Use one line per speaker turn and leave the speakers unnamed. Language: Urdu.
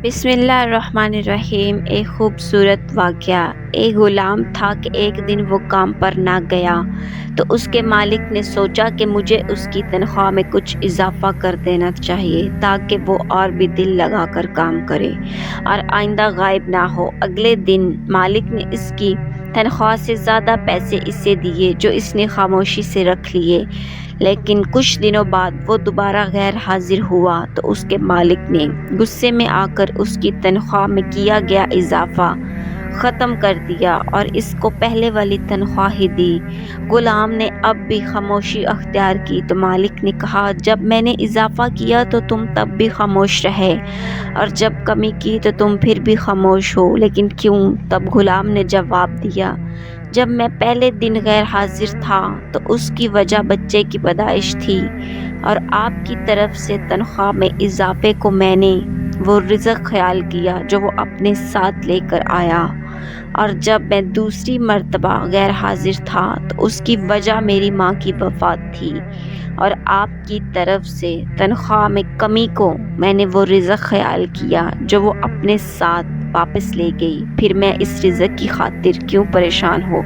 بسم اللہ الرحمن الرحیم۔ ایک خوبصورت واقعہ۔ ایک غلام تھا کہ ایک دن وہ کام پر نہ گیا تو اس کے مالک نے سوچا کہ مجھے اس کی تنخواہ میں کچھ اضافہ کر دینا چاہیے تاکہ وہ اور بھی دل لگا کر کام کرے اور آئندہ غائب نہ ہو۔ اگلے دن مالک نے اس کی تنخواہ سے زیادہ پیسے اسے دیے جو اس نے خاموشی سے رکھ لیے، لیکن کچھ دنوں بعد وہ دوبارہ غیر حاضر ہوا تو اس کے مالک نے غصے میں آ کر اس کی تنخواہ میں کیا گیا اضافہ ختم کر دیا اور اس کو پہلے والی تنخواہ ہی دی۔ غلام نے اب بھی خاموشی اختیار کی تو مالک نے کہا، جب میں نے اضافہ کیا تو تم تب بھی خاموش رہے اور جب کمی کی تو تم پھر بھی خاموش ہو، لیکن کیوں؟ تب غلام نے جواب دیا، جب میں پہلے دن غیر حاضر تھا تو اس کی وجہ بچے کی پیدائش تھی اور آپ کی طرف سے تنخواہ میں اضافے کو میں نے وہ رزق خیال کیا جو وہ اپنے ساتھ لے کر آیا، اور جب میں دوسری مرتبہ غیر حاضر تھا تو اس کی وجہ میری ماں کی وفات تھی اور آپ کی طرف سے تنخواہ میں کمی کو میں نے وہ رزق خیال کیا جو وہ اپنے ساتھ واپس لے گئی۔ پھر میں اس رزق کی خاطر کیوں پریشان ہو؟